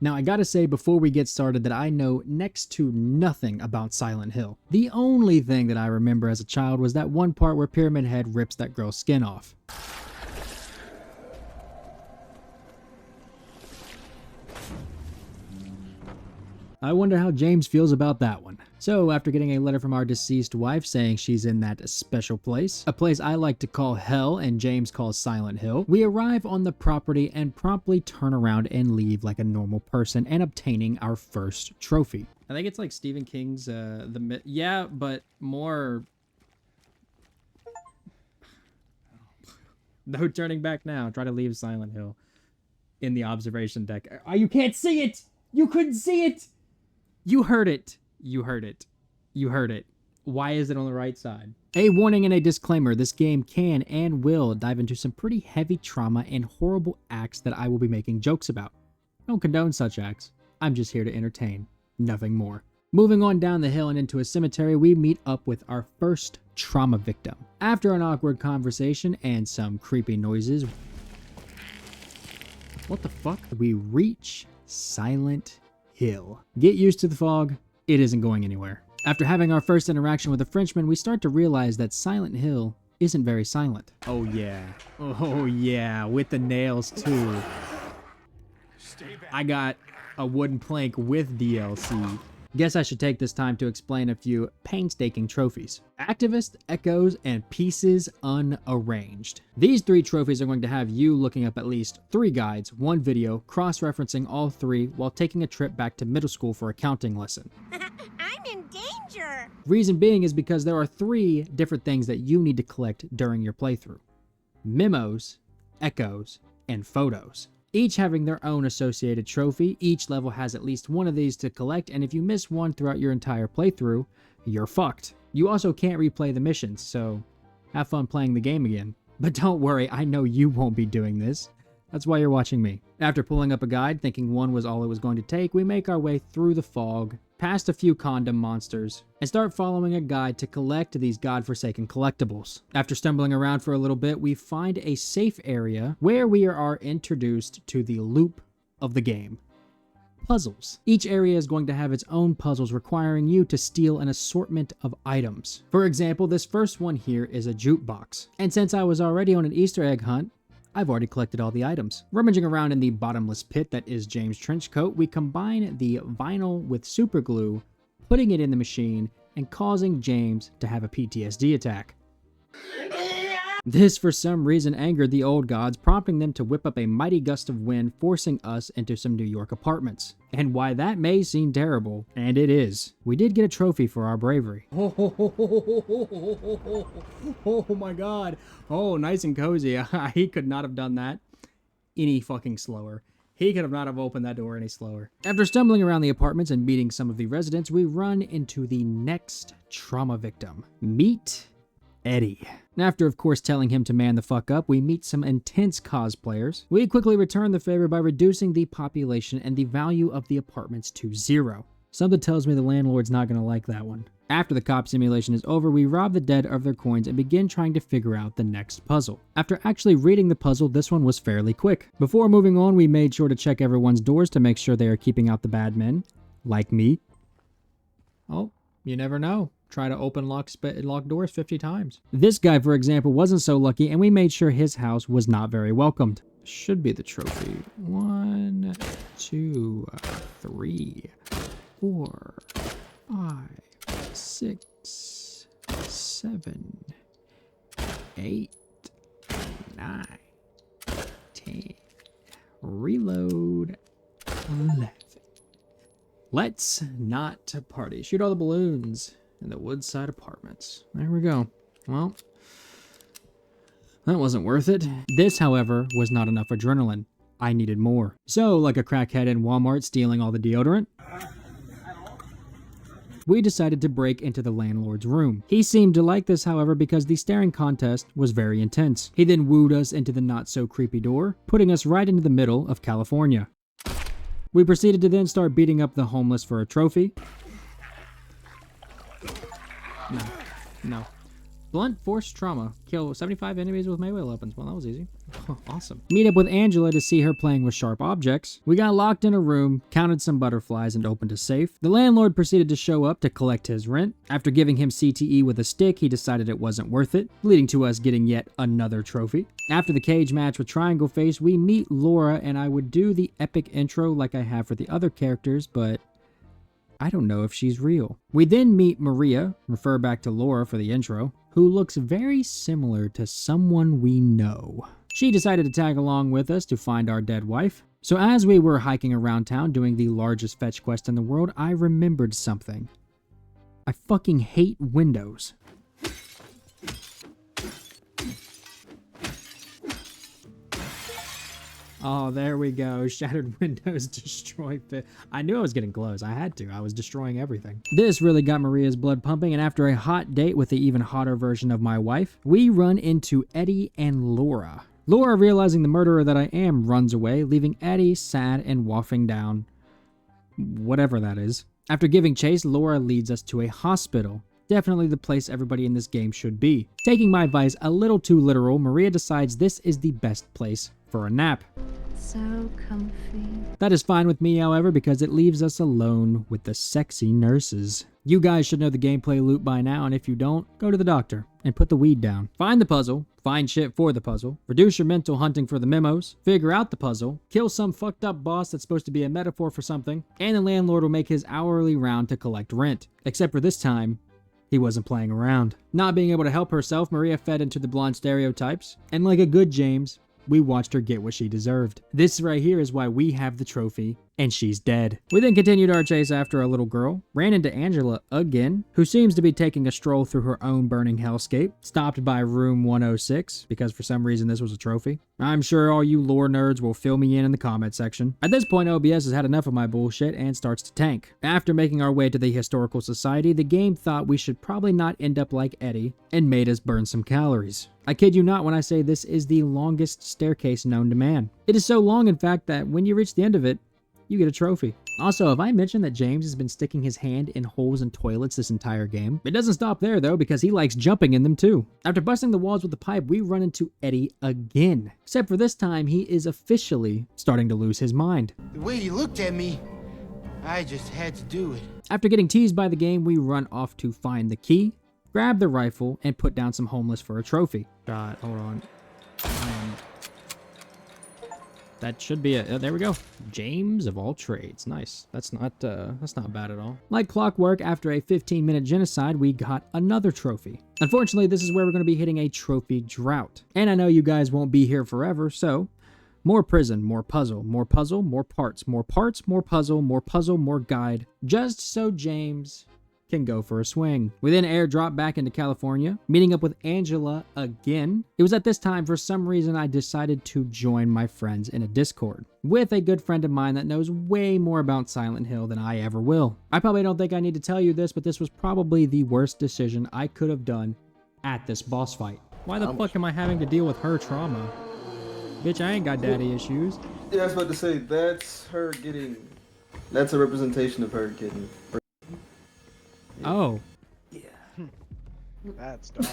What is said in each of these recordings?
Now I gotta say before we get started that I know next to nothing about Silent Hill. The only thing that I remember as a child was that one part where Pyramid Head rips that girl's skin off. I wonder how James feels about that one. So, after getting a letter from our deceased wife saying she's in that special place, a place I like to call Hell and James calls Silent Hill, we arrive on the property and promptly turn around and leave like a normal person and obtaining our first trophy. I think it's like Stephen King's, yeah, but more... No turning back now. Try to leave Silent Hill in the observation deck. Oh, you can't see it! You couldn't see it! You heard it. You heard it. You heard it. Why is it on the right side? A warning and a disclaimer, this game can and will dive into some pretty heavy trauma and horrible acts that I will be making jokes about. I don't condone such acts. I'm just here to entertain. Nothing more. Moving on down the hill and into a cemetery, we meet up with our first trauma victim. After an awkward conversation and some creepy noises, what the fuck? We reach Silent Hill. Get used to the fog, it isn't going anywhere. After having our first interaction with a Frenchman, we start to realize that Silent Hill isn't very silent. Oh yeah, with the nails too. I got a wooden plank with DLC. Guess I should take this time to explain a few painstaking trophies. Activist, Echoes, and Pieces Unarranged. These 3 trophies are going to have you looking up at least 3 guides, 1 video, cross-referencing all 3 while taking a trip back to middle school for a counting lesson. I'm in danger! Reason being is because there are 3 different things that you need to collect during your playthrough. Memos, Echoes, and Photos. Each having their own associated trophy. Each level has at least one of these to collect, and if you miss one throughout your entire playthrough, you're fucked. You also can't replay the missions, so have fun playing the game again. But don't worry, I know you won't be doing this. That's why you're watching me. After pulling up a guide, thinking one was all it was going to take, we make our way through the fog, past a few condom monsters, and start following a guide to collect these godforsaken collectibles. After stumbling around for a little bit, we find a safe area where we are introduced to the loop of the game. Puzzles. Each area is going to have its own puzzles requiring you to steal an assortment of items. For example, this first one here is a jukebox. And since I was already on an Easter egg hunt, I've already collected all the items. Rummaging around in the bottomless pit that is James' trench coat, we combine the vinyl with super glue, putting it in the machine, and causing James to have a PTSD attack. This, for some reason, angered the old gods, prompting them to whip up a mighty gust of wind, forcing us into some New York apartments. And why that may seem terrible, and it is, we did get a trophy for our bravery. Oh my god. Oh, nice and cozy. He could not have done that any fucking slower. He could have not have opened that door any slower. After stumbling around the apartments and meeting some of the residents, we run into the next trauma victim. Meet Eddie. After, of course, telling him to man the fuck up, we meet some intense cosplayers. We quickly return the favor by reducing the population and the value of the apartments to 0. Something tells me the landlord's not going to like that one. After the cop simulation is over, we rob the dead of their coins and begin trying to figure out the next puzzle. After actually reading the puzzle, this one was fairly quick. Before moving on, we made sure to check everyone's doors to make sure they are keeping out the bad men, like me. Oh, you never know. Try to open lock doors 50 times. This guy, for example, wasn't so lucky, and we made sure his house was not very welcomed. Should be the trophy. 1, 2, 3, 4, 5, 6, 7, 8, 9, 10. Reload. 11. Let's not party. Shoot all the balloons in the Woodside Apartments. There we go. Well, that wasn't worth it. This, however, was not enough adrenaline. I needed more. So, like a crackhead in Walmart stealing all the deodorant, we decided to break into the landlord's room. He seemed to like this, however, because the staring contest was very intense. He then wooed us into the not-so-creepy door, putting us right into the middle of California. We proceeded to then start beating up the homeless for a trophy. No. Blunt force trauma. Kill 75 enemies with melee weapons. Well, that was easy. Awesome. Meet up with Angela to see her playing with sharp objects. We got locked in a room, counted some butterflies, and opened a safe. The landlord proceeded to show up to collect his rent. After giving him CTE with a stick, he decided it wasn't worth it, leading to us getting yet another trophy. After the cage match with Triangle Face, we meet Laura, and I would do the epic intro like I have for the other characters, but I don't know if she's real. We then meet Maria, refer back to Laura for the intro, who looks very similar to someone we know. She decided to tag along with us to find our dead wife. So as we were hiking around town doing the largest fetch quest in the world, I remembered something. I fucking hate windows. Oh, there we go. Shattered windows, destroy fit. I knew I was getting close. I had to. I was destroying everything. This really got Maria's blood pumping, and after a hot date with the even hotter version of my wife, we run into Eddie and Laura. Laura, realizing the murderer that I am, runs away, leaving Eddie sad and waffing down whatever that is. After giving chase, Laura leads us to a hospital. Definitely the place everybody in this game should be. Taking my advice a little too literal, Maria decides this is the best place for a nap. So comfy. That is fine with me, however, because it leaves us alone with the sexy nurses. You guys should know the gameplay loop by now, and if you don't, go to the doctor and put the weed down. Find the puzzle, find shit for the puzzle, reduce your mental hunting for the memos, figure out the puzzle, kill some fucked up boss that's supposed to be a metaphor for something, and the landlord will make his hourly round to collect rent. Except for this time, he wasn't playing around. Not being able to help herself, Maria fed into the blonde stereotypes, and like a good James, we watched her get what she deserved. This right here is why we have the trophy, and she's dead. We then continued our chase after a little girl, ran into Angela again, who seems to be taking a stroll through her own burning hellscape, stopped by room 106, because for some reason this was a trophy. I'm sure all you lore nerds will fill me in the comment section. At this point, OBS has had enough of my bullshit and starts to tank. After making our way to the Historical Society, the game thought we should probably not end up like Eddie, and made us burn some calories. I kid you not when I say this is the longest staircase known to man. It is so long, in fact, that when you reach the end of it, you get a trophy. Also, have I mentioned that James has been sticking his hand in holes in toilets this entire game? It doesn't stop there though, because he likes jumping in them too. After busting the walls with the pipe, we run into Eddie again. Except for this time, he is officially starting to lose his mind. The way you looked at me, I just had to do it. After getting teased by the game, we run off to find the key, grab the rifle, and put down some homeless for a trophy. Hold on. That should be it. There we go. James of all trades. Nice. That's not bad at all. Like clockwork, after a 15-minute genocide, we got another trophy. Unfortunately, this is where we're going to be hitting a trophy drought. And I know you guys won't be here forever, so more prison, more puzzle, more puzzle, more parts, more parts, more puzzle, more guide. Just so James can go for a swing. We then airdrop back into California, meeting up with Angela again. It was at this time, for some reason, I decided to join my friends in a Discord with a good friend of mine that knows way more about Silent Hill than I ever will. I probably don't think I need to tell you this, but this was probably the worst decision I could have done at this boss fight. Why the fuck am I having to deal with her trauma? Bitch, I ain't got daddy issues. Yeah, I was about to say, that's a representation of her getting. Oh. That's dark.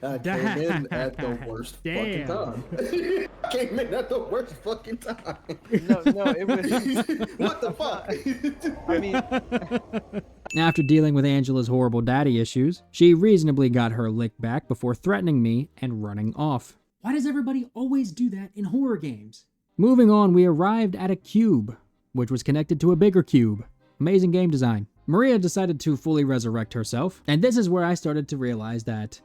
I came in at the worst fucking time. I came in at the worst fucking time. No, it was. What the fuck? I mean, After dealing with Angela's horrible daddy issues, she reasonably got her lick back before threatening me and running off. Why does everybody always do that in horror games? Moving on, we arrived at a cube, which was connected to a bigger cube. Amazing game design. Maria decided to fully resurrect herself, and this is where I started to realize that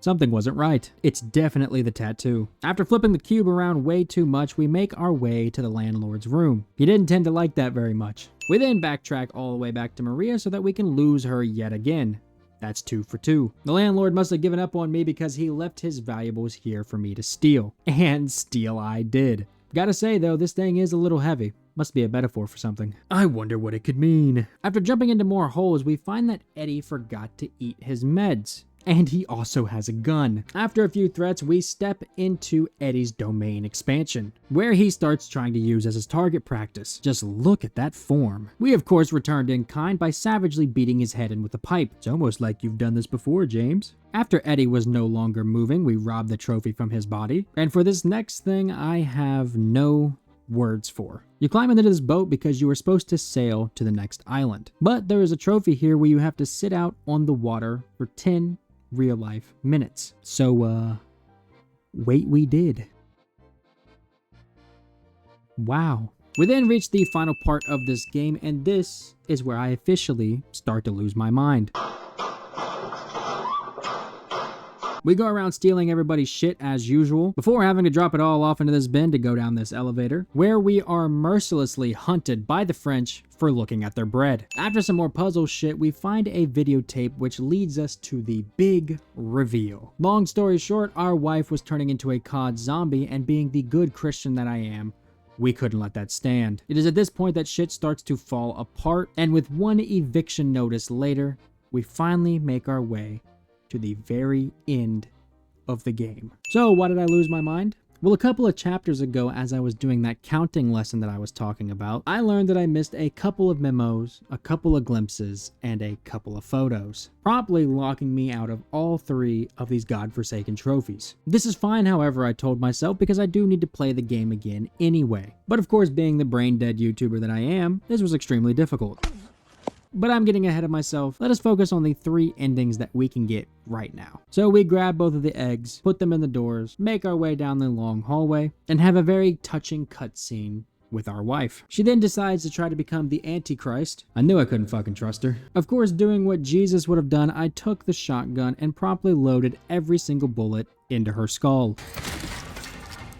something wasn't right. It's definitely the tattoo. After flipping the cube around way too much, we make our way to the landlord's room. He didn't tend to like that very much. We then backtrack all the way back to Maria so that we can lose her yet again. That's 2 for 2. The landlord must have given up on me because he left his valuables here for me to steal. And steal I did. Gotta say though, this thing is a little heavy. Must be a metaphor for something. I wonder what it could mean. After jumping into more holes, we find that Eddie forgot to eat his meds. and he also has a gun. After a few threats, we step into Eddie's domain expansion, where he starts trying to use as his target practice. Just look at that form. We of course returned in kind by savagely beating his head in with a pipe. It's almost like you've done this before, James. After Eddie was no longer moving, we robbed the trophy from his body, and for this next thing, I have no words for. You climb into this boat because you were supposed to sail to the next island. But there is a trophy here where you have to sit out on the water for 10 real life minutes. So, wait we did. Wow. We then reached the final part of this game, and this is where I officially start to lose my mind. We go around stealing everybody's shit as usual, before having to drop it all off into this bin to go down this elevator, where we are mercilessly hunted by the French for looking at their bread. After some more puzzle shit, we find a videotape which leads us to the big reveal. Long story short, our wife was turning into a COD zombie, and being the good Christian that I am, we couldn't let that stand. It is at this point that shit starts to fall apart, and with one eviction notice later, we finally make our way to the very end of the game. So why did I lose my mind? Well, a couple of chapters ago, as I was doing that counting lesson that I was talking about, I learned that I missed a couple of memos, a couple of glimpses, and a couple of photos, promptly locking me out of all 3 of these godforsaken trophies. This is fine, however, I told myself, because I do need to play the game again anyway. But of course, being the brain-dead YouTuber that I am, this was extremely difficult. But I'm getting ahead of myself. Let us focus on the 3 endings that we can get right now. So we grab both of the eggs, put them in the doors, make our way down the long hallway, and have a very touching cutscene with our wife. She then decides to try to become the Antichrist. I knew I couldn't fucking trust her. Of course, doing what Jesus would have done, I took the shotgun and promptly loaded every single bullet into her skull.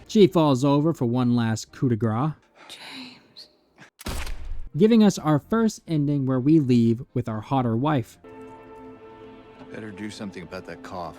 She falls over for one last coup de grace, giving us our first ending where we leave with our hotter wife. Better do something about that cough.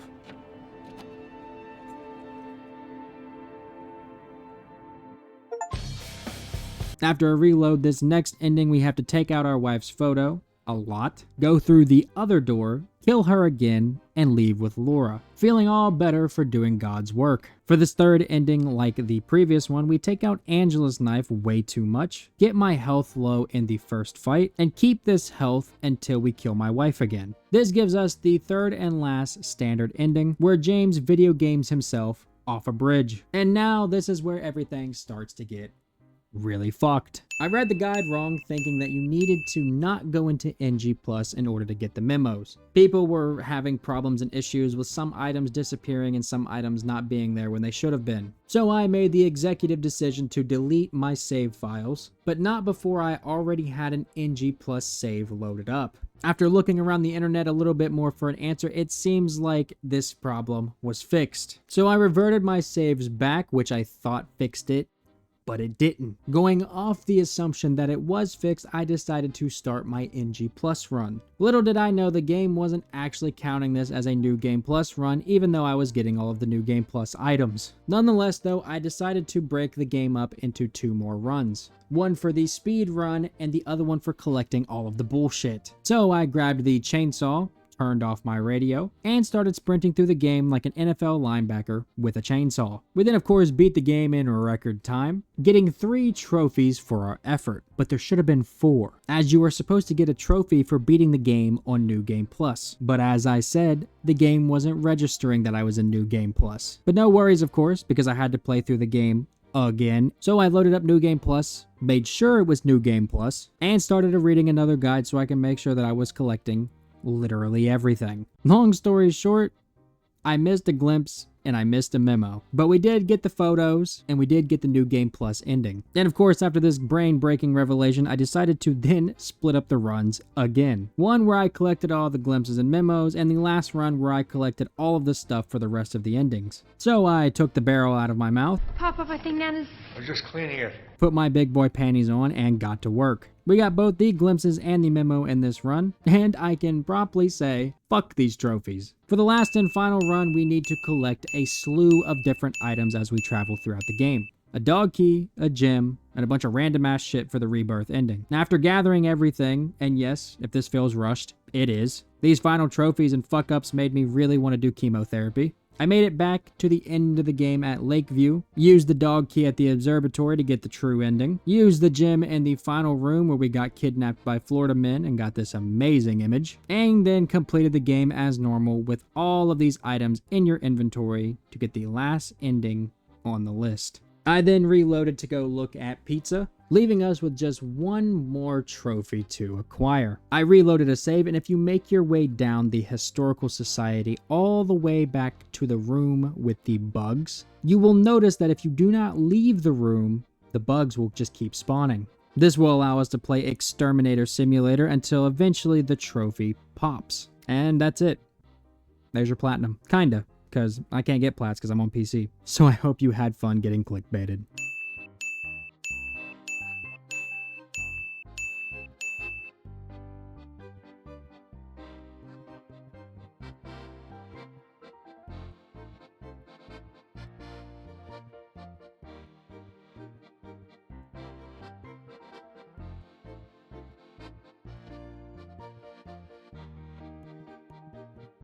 After a reload, this next ending, we have to take out our wife's photo, a lot, go through the other door, kill her again, and leave with Laura, feeling all better for doing God's work. For this third ending, like the previous one, we take out Angela's knife way too much, get my health low in the first fight, and keep this health until we kill my wife again. This gives us the third and last standard ending, where James video games himself off a bridge. And now this is where everything starts to get really fucked. I read the guide wrong, thinking that you needed to not go into NG Plus in order to get the memos. People were having problems and issues with some items disappearing and some items not being there when they should have been. So I made the executive decision to delete my save files, but not before I already had an NG Plus save loaded up. After looking around the internet a little bit more for an answer, it seems like this problem was fixed. So I reverted my saves back, which I thought fixed it, but it didn't. Going off the assumption that it was fixed, I decided to start my NG Plus run. Little did I know the game wasn't actually counting this as a New Game Plus run, even though I was getting all of the New Game Plus items. Nonetheless though, I decided to break the game up into 2 more runs. One for the speed run and the other one for collecting all of the bullshit. So I grabbed the chainsaw, turned off my radio, and started sprinting through the game like an NFL linebacker with a chainsaw. We then of course beat the game in record time, getting 3 trophies for our effort, but there should have been 4, as you were supposed to get a trophy for beating the game on New Game Plus. But as I said, the game wasn't registering that I was in New Game Plus. But no worries of course, because I had to play through the game again. So I loaded up New Game Plus, made sure it was New Game Plus, and started reading another guide so I can make sure that I was collecting literally everything. Long story short, I missed a glimpse and I missed a memo. But we did get the photos and we did get the New Game Plus ending. And of course, after this brain-breaking revelation, I decided to then split up the runs again. One where I collected all the glimpses and memos, and the last run where I collected all of the stuff for the rest of the endings. So I took the barrel out of my mouth, Pop-Up, I think Nana's... I was just cleaning it. put my big boy panties on, and got to work. We got both the glimpses and the memo in this run, and I can promptly say, fuck these trophies. For the last and final run, we need to collect a slew of different items as we travel throughout the game. a dog key, a gem, and a bunch of random ass shit for the rebirth ending. After gathering everything, and yes, if this feels rushed, it is, these final trophies and fuck-ups made me really want to do chemotherapy. I made it back to the end of the game at Lakeview, used the dog key at the observatory to get the true ending, used the gem in the final room where we got kidnapped by Florida men and got this amazing image, and then completed the game as normal with all of these items in your inventory to get the last ending on the list. I then reloaded to go look at pizza, leaving us with just one more trophy to acquire. I reloaded a save, and if you make your way down the Historical Society all the way back to the room with the bugs, you will notice that if you do not leave the room, the bugs will just keep spawning. This will allow us to play Exterminator Simulator until eventually the trophy pops. And that's it. There's your platinum. Kinda, because I can't get plats because I'm on PC. So I hope you had fun getting clickbaited.